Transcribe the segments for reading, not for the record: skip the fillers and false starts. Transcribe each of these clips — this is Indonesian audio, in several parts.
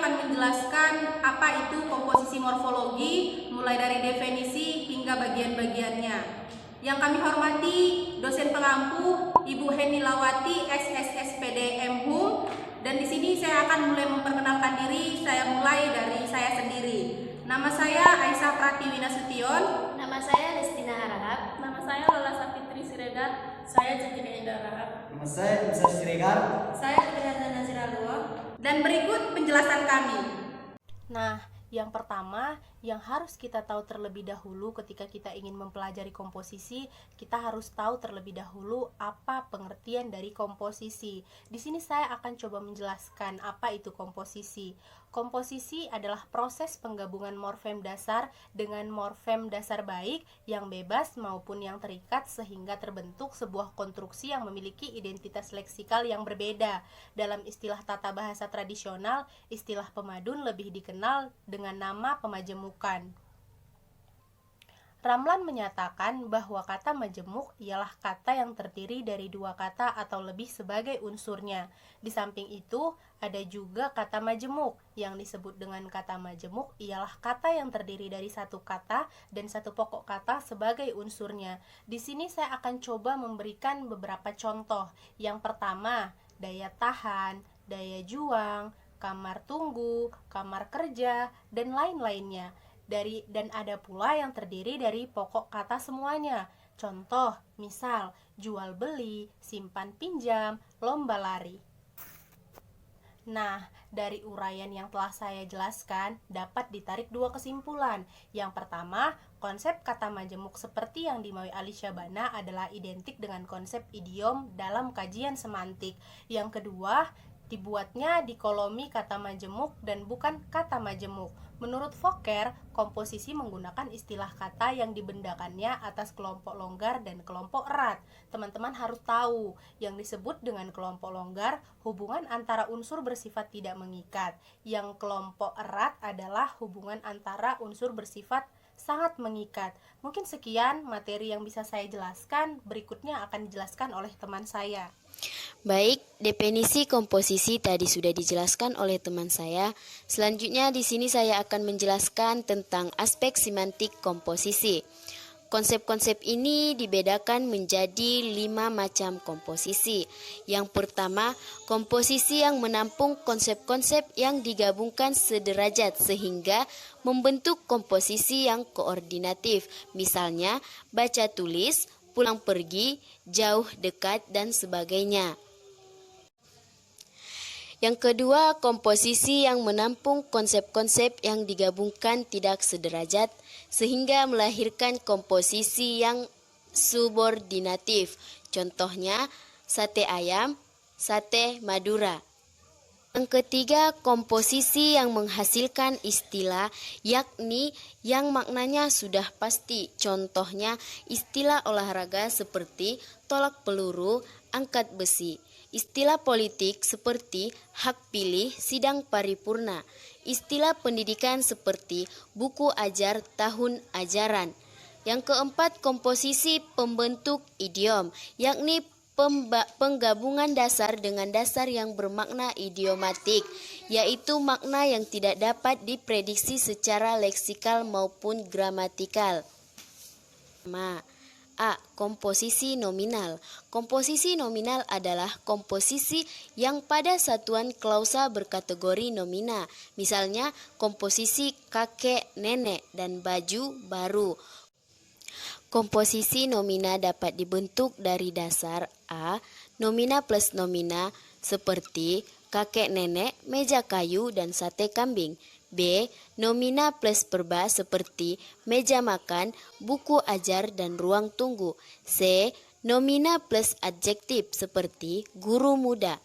akan menjelaskan apa itu komposisi morfologi, mulai dari definisi hingga bagian-bagiannya. Yang kami hormati dosen pengampu Ibu Henilawati SSSPD MHUM, dan di sini saya akan mulai memperkenalkan diri. Saya mulai dari saya sendiri. Nama saya Aisyah Pratiwi Nasution. Nama saya Listina Harahap. Nama saya Lola Sapitri Siregar. Saya Jejina Indah Rahap. Nama saya Bisa Siregar. Saya Triana Naziralua. Dan berikut penjelasan kami. Nah, yang pertama yang harus kita tahu terlebih dahulu ketika kita ingin mempelajari komposisi, kita harus tahu terlebih dahulu apa pengertian dari komposisi. Di sini saya akan coba menjelaskan apa itu komposisi. Komposisi adalah proses penggabungan morfem dasar dengan morfem dasar baik yang bebas maupun yang terikat sehingga terbentuk sebuah konstruksi yang memiliki identitas leksikal yang berbeda. Dalam istilah tata bahasa tradisional, istilah pemadun lebih dikenal dengan nama pemajemukan. Ramlan menyatakan bahwa kata majemuk ialah kata yang terdiri dari dua kata atau lebih sebagai unsurnya. Di samping itu, ada juga kata majemuk. Yang disebut dengan kata majemuk ialah kata yang terdiri dari satu kata dan satu pokok kata sebagai unsurnya. Di sini saya akan coba memberikan beberapa contoh. Yang pertama, daya tahan, daya juang, kamar tunggu, kamar kerja, dan lain-lainnya. Dan ada pula yang terdiri dari pokok kata semuanya. Contoh, misal, jual beli, simpan pinjam, lomba lari. Nah, dari uraian yang telah saya jelaskan, dapat ditarik dua kesimpulan. Yang pertama, konsep kata majemuk seperti yang dimaui Ali Syabana adalah identik dengan konsep idiom dalam kajian semantik. Yang kedua, dibuatnya dikolomi kata majemuk dan bukan kata majemuk. Menurut Fokker, komposisi menggunakan istilah kata yang dibendakannya atas kelompok longgar dan kelompok erat. Teman-teman harus tahu, yang disebut dengan kelompok longgar, hubungan antara unsur bersifat tidak mengikat. Yang kelompok erat adalah hubungan antara unsur bersifat sangat mengikat. Mungkin sekian materi yang bisa saya jelaskan, berikutnya akan dijelaskan oleh teman saya. Baik, definisi komposisi tadi sudah dijelaskan oleh teman saya. Selanjutnya di sini saya akan menjelaskan tentang aspek semantik komposisi. Konsep-konsep ini dibedakan menjadi 5 macam komposisi. Yang pertama, komposisi yang menampung konsep-konsep yang digabungkan sederajat sehingga membentuk komposisi yang koordinatif. Misalnya, baca tulis, pulang pergi, jauh dekat, dan sebagainya. Yang kedua, komposisi yang menampung konsep-konsep yang digabungkan tidak sederajat sehingga melahirkan komposisi yang subordinatif. Contohnya, sate ayam, sate Madura. Yang ketiga, komposisi yang menghasilkan istilah, yakni yang maknanya sudah pasti. Contohnya, istilah olahraga seperti tolak peluru, angkat besi. Istilah politik seperti hak pilih, sidang paripurna. Istilah pendidikan seperti buku ajar tahun ajaran. Yang keempat, komposisi pembentuk idiom, yakni penggabungan dasar dengan dasar yang bermakna idiomatik, yaitu makna yang tidak dapat diprediksi secara leksikal maupun gramatikal. A. Komposisi nominal. Komposisi nominal adalah komposisi yang pada satuan klausa berkategori nomina. Misalnya, komposisi kakek, nenek, dan baju baru. Komposisi nomina dapat dibentuk dari dasar A. Nomina plus nomina seperti kakek nenek, meja kayu, dan sate kambing. B. Nomina plus perba seperti meja makan, buku ajar, dan ruang tunggu. C. Nomina plus adjektif seperti guru muda.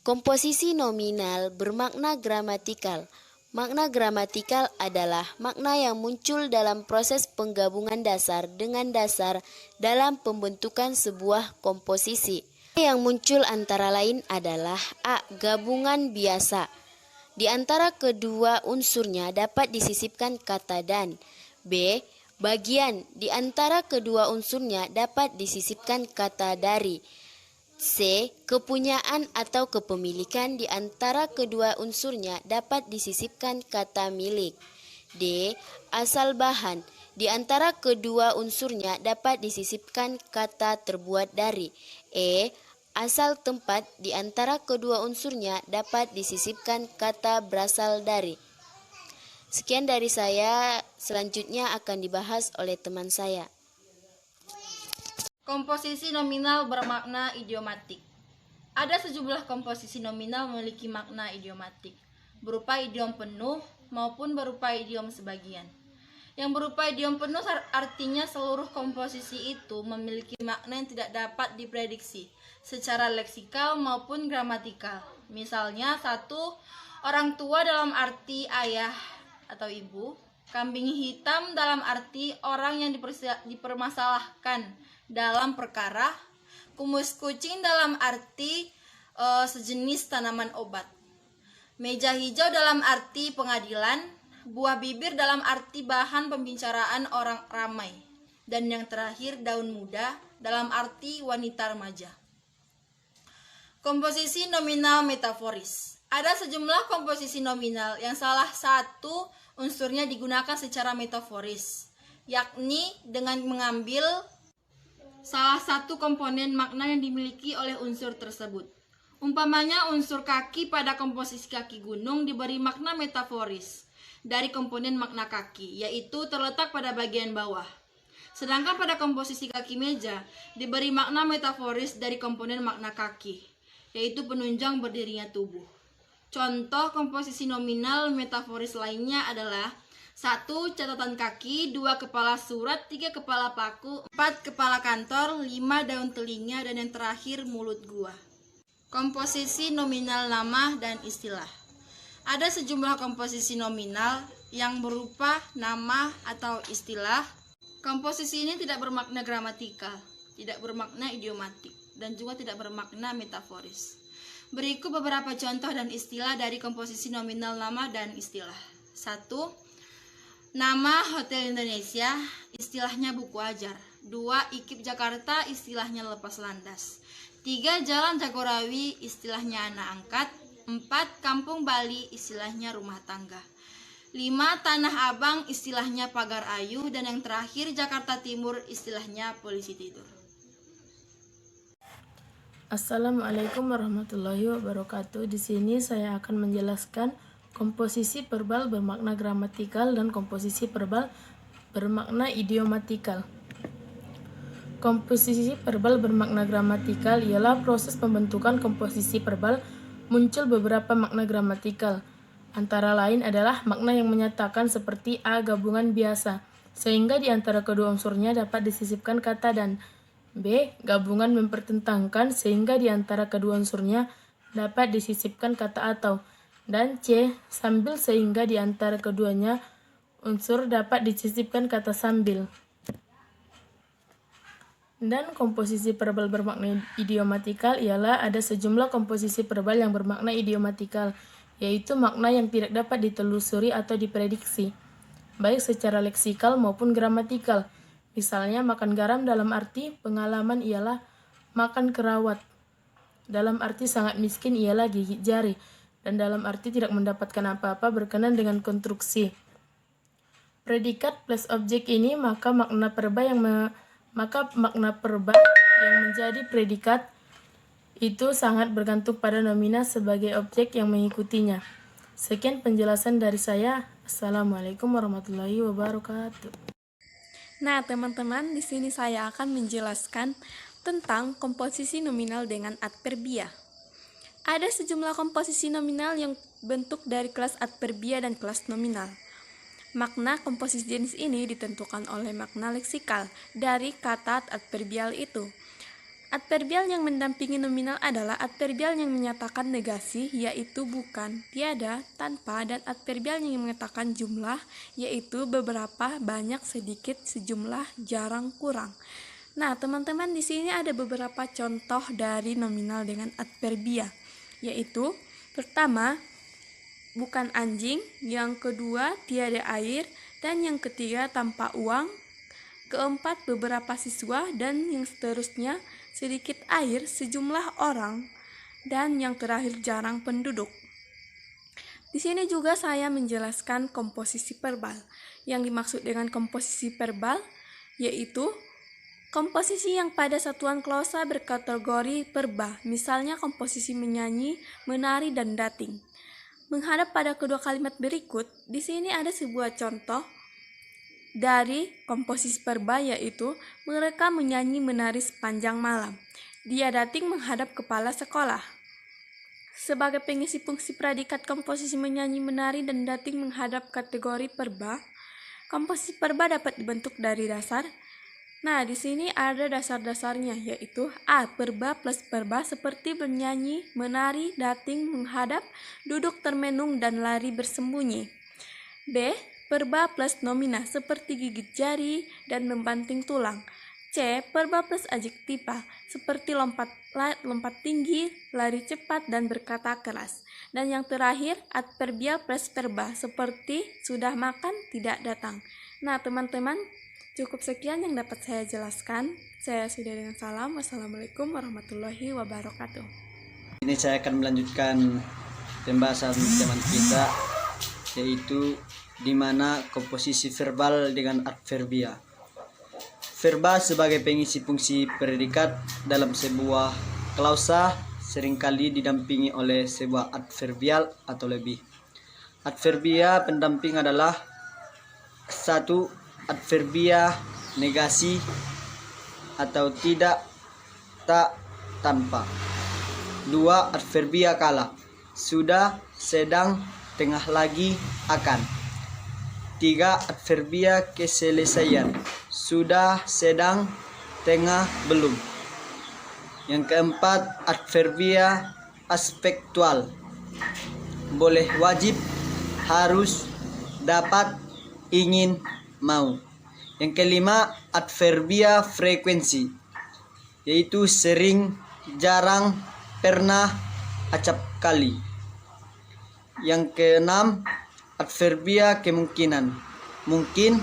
Komposisi nominal bermakna gramatikal. Makna gramatikal adalah makna yang muncul dalam proses penggabungan dasar dengan dasar dalam pembentukan sebuah komposisi. Yang muncul antara lain adalah A. Gabungan biasa. Di antara kedua unsurnya dapat disisipkan kata dan. B. Bagian. Di antara kedua unsurnya dapat disisipkan kata dari. C. Kepunyaan atau kepemilikan di antara kedua unsurnya dapat disisipkan kata milik. D. Asal bahan di antara kedua unsurnya dapat disisipkan kata terbuat dari. E. Asal tempat di antara kedua unsurnya dapat disisipkan kata berasal dari. Sekian dari saya, selanjutnya akan dibahas oleh teman saya. Komposisi nominal bermakna idiomatik. Ada sejumlah komposisi nominal memiliki makna idiomatik, berupa idiom penuh maupun berupa idiom sebagian. Yang berupa idiom penuh artinya seluruh komposisi itu memiliki makna yang tidak dapat diprediksi secara leksikal maupun gramatikal. Misalnya, 1. Orang tua dalam arti ayah atau ibu, kambing hitam dalam arti orang yang dipermasalahkan dalam perkara, kumus kucing dalam arti sejenis tanaman obat, meja hijau dalam arti pengadilan, buah bibir dalam arti bahan pembicaraan orang ramai, dan yang terakhir daun muda dalam arti wanita remaja. Komposisi nominal metaforis. Ada sejumlah komposisi nominal yang salah satu unsurnya digunakan secara metaforis, yakni dengan mengambil salah satu komponen makna yang dimiliki oleh unsur tersebut. Umpamanya, unsur kaki pada komposisi kaki gunung diberi makna metaforis dari komponen makna kaki, yaitu terletak pada bagian bawah. Sedangkan pada komposisi kaki meja diberi makna metaforis dari komponen makna kaki, yaitu penunjang berdirinya tubuh. Contoh komposisi nominal metaforis lainnya adalah 1. Catatan kaki, 2. Kepala surat, 3. Kepala paku, 4. Kepala kantor, 5. Daun telinga, dan yang terakhir mulut gua. Komposisi nominal nama dan istilah. Ada sejumlah komposisi nominal yang berupa nama atau istilah. Komposisi ini tidak bermakna gramatikal, tidak bermakna idiomatik, dan juga tidak bermakna metaforis. Berikut beberapa contoh dan istilah dari komposisi nominal nama dan istilah. 1. Nama Hotel Indonesia, istilahnya buku ajar. 2. IKIP Jakarta, istilahnya lepas landas. 3. Jalan Jagorawi, istilahnya anak angkat. 4. Kampung Bali, istilahnya rumah tangga. 5. Tanah Abang, istilahnya pagar ayu. Dan yang terakhir Jakarta Timur, istilahnya polisi tidur. Assalamualaikum warahmatullahi wabarakatuh. Di sini saya akan menjelaskan komposisi verbal bermakna gramatikal dan komposisi verbal bermakna idiomatikal. Komposisi verbal bermakna gramatikal ialah proses pembentukan komposisi verbal muncul beberapa makna gramatikal. Antara lain adalah makna yang menyatakan seperti A gabungan biasa, sehingga di antara kedua unsurnya dapat disisipkan kata dan. B. Gabungan mempertentangkan, sehingga di antara kedua unsurnya dapat disisipkan kata atau. Dan C. Sambil, sehingga di antara keduanya unsur dapat disisipkan kata sambil. Dan komposisi verbal bermakna idiomatikal ialah ada sejumlah komposisi verbal yang bermakna idiomatikal, yaitu makna yang tidak dapat ditelusuri atau diprediksi, baik secara leksikal maupun gramatikal. Misalnya, makan garam dalam arti pengalaman ialah makan kerawat, dalam arti sangat miskin ialah gigit jari, dan dalam arti tidak mendapatkan apa-apa berkenan dengan konstruksi. Predikat plus objek ini maka makna perba yang menjadi predikat itu sangat bergantung pada nomina sebagai objek yang mengikutinya. Sekian penjelasan dari saya. Assalamualaikum warahmatullahi wabarakatuh. Nah, teman-teman, di sini saya akan menjelaskan tentang komposisi nominal dengan adverbia. Ada sejumlah komposisi nominal yang bentuk dari kelas adverbia dan kelas nominal. Makna komposisi jenis ini ditentukan oleh makna leksikal dari kata adverbial itu. Adverbial yang mendampingi nominal adalah adverbial yang menyatakan negasi, yaitu bukan, tiada, tanpa, dan adverbial yang mengatakan jumlah, yaitu beberapa, banyak, sedikit, sejumlah, jarang, kurang. Nah, teman-teman, di sini ada beberapa contoh dari nominal dengan adverbia, yaitu pertama, bukan anjing, yang kedua, tiada air, dan yang ketiga, tanpa uang, keempat, beberapa siswa, dan yang seterusnya. sedikit air, sejumlah orang, dan yang terakhir jarang penduduk. Di sini juga saya menjelaskan komposisi verbal. Yang dimaksud dengan komposisi verbal yaitu komposisi yang pada satuan klausa berkategori verba, misalnya komposisi menyanyi, menari, dan dating. Menghadap pada kedua kalimat berikut, di sini ada sebuah contoh dari komposisi verba yaitu mereka menyanyi menari sepanjang malam. Dia dating menghadap kepala sekolah. Sebagai pengisi fungsi predikat komposisi menyanyi, menari, dan dating menghadap kategori verba, komposisi verba dapat dibentuk dari dasar. Nah, di sini ada dasar-dasarnya yaitu A. Verba plus verba seperti bernyanyi, menari, dating, menghadap, duduk termenung, dan lari bersembunyi. B. Verba plus nomina seperti gigit jari dan membanting tulang. C. Verba plus adjektiva seperti lompat tinggi, lari cepat, dan berkata keras. Dan yang terakhir, adverbial plus verba seperti sudah makan, tidak datang. Nah, teman-teman, cukup sekian yang dapat saya jelaskan. Saya sudah dengan salam. Wassalamualaikum warahmatullahi wabarakatuh. Ini saya akan melanjutkan pembahasan teman kita, yaitu di mana komposisi verbal dengan adverbia. Verba sebagai pengisi fungsi predikat dalam sebuah klausa seringkali didampingi oleh sebuah adverbial atau lebih. Adverbia pendamping adalah 1. Adverbia negasi atau tidak, tak, tanpa. 2. Adverbia kala, sudah, sedang, tengah lagi, akan. 3. Adverbia keselesaian, sudah, sedang, tengah, belum. Yang keempat, adverbia aspektual, boleh, wajib, harus, dapat, ingin, mau. Yang kelima, adverbia frekuensi, yaitu sering, jarang, pernah, acap kali. Yang keenam, adverbia kemungkinan, mungkin,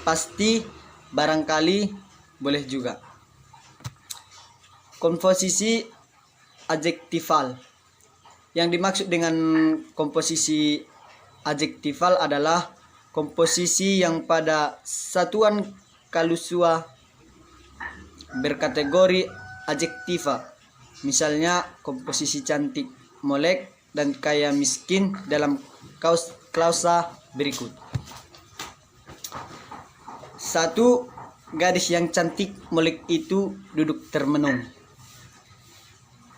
pasti, barangkali, boleh juga. Komposisi adjektival. Yang dimaksud dengan komposisi adjektival adalah komposisi yang pada satuan kalusua berkategori adjektiva. Misalnya komposisi cantik, molek, dan kaya miskin dalam klausa berikut. 1. Gadis yang cantik molek itu duduk termenung.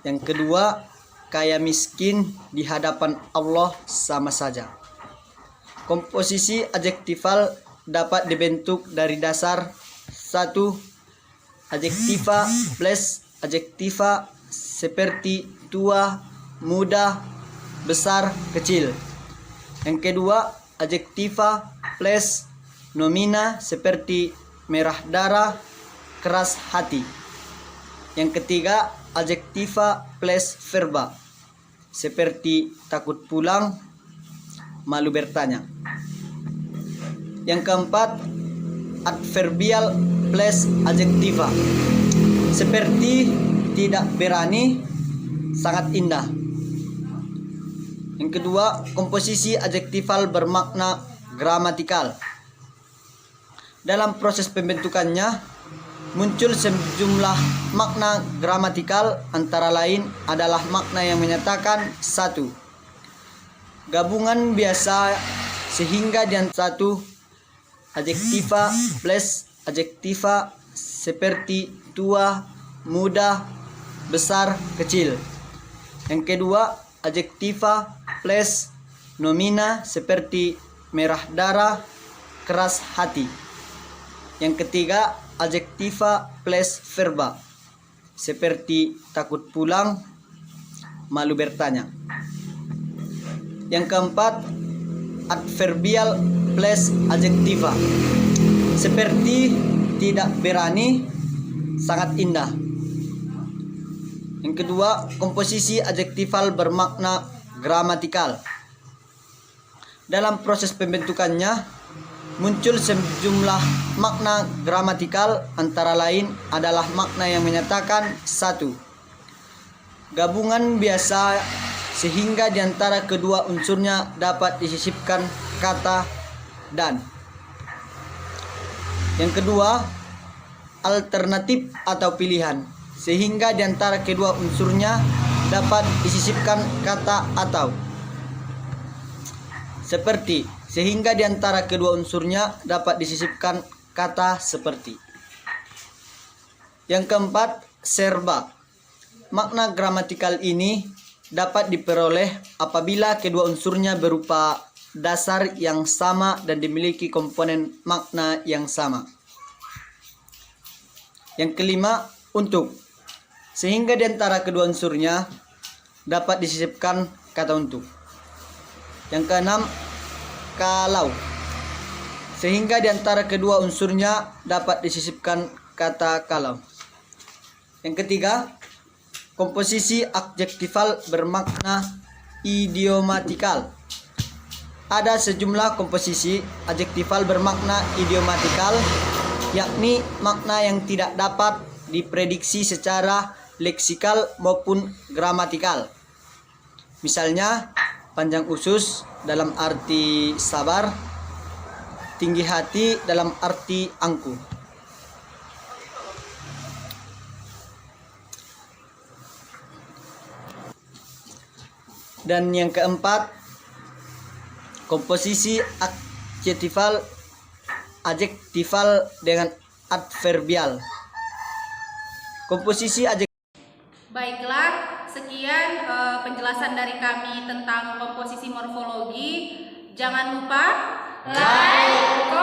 Yang kedua, kaya miskin di hadapan Allah sama saja. Komposisi adjektival dapat dibentuk dari dasar 1. Adjektiva plus adjektiva seperti tua, muda, besar, kecil. Yang kedua, adjektiva plus nomina seperti merah darah, keras hati. Yang ketiga, adjektiva plus verba seperti takut pulang, malu bertanya. Yang keempat, adverbial plus adjektiva seperti tidak berani, sangat indah. Yang kedua, komposisi adjektival bermakna gramatikal. Dalam proses pembentukannya muncul sejumlah makna gramatikal, antara lain adalah makna yang menyatakan 1. Gabungan biasa sehingga di 1. Adjektiva plus adjektiva seperti tua, muda, besar, kecil. Yang kedua, adjektiva plus nomina seperti merah darah, keras hati. Yang ketiga, adjektiva plus verba seperti takut pulang, malu bertanya. Yang keempat, adverbial plus adjektiva seperti tidak berani, sangat indah. Yang kedua, komposisi adjektival bermakna gramatikal. Dalam proses pembentukannya muncul sejumlah makna gramatikal, antara lain adalah makna yang menyatakan satu, gabungan biasa sehingga di antara kedua unsurnya dapat disisipkan kata dan. Yang kedua, alternatif atau pilihan, sehingga di antara kedua unsurnya dapat disisipkan kata atau. Seperti, sehingga di antara kedua unsurnya dapat disisipkan kata seperti. Yang keempat, serba. Makna gramatikal ini dapat diperoleh apabila kedua unsurnya berupa dasar yang sama dan dimiliki komponen makna yang sama. Yang kelima, untuk. Sehingga di antara kedua unsurnya dapat disisipkan kata untuk. Yang keenam, kalau. Sehingga di antara kedua unsurnya dapat disisipkan kata kalau. Yang ketiga, komposisi adjektifal bermakna idiomatikal. Ada sejumlah komposisi adjektifal bermakna idiomatikal, yakni makna yang tidak dapat diprediksi secara leksikal maupun gramatikal. Misalnya, panjang usus dalam arti sabar, tinggi hati dalam arti angkuh. Dan yang keempat, komposisi adjektifal dengan adverbial. Komposisi Baiklah, sekian penjelasan dari kami tentang komposisi morfologi. Jangan lupa like,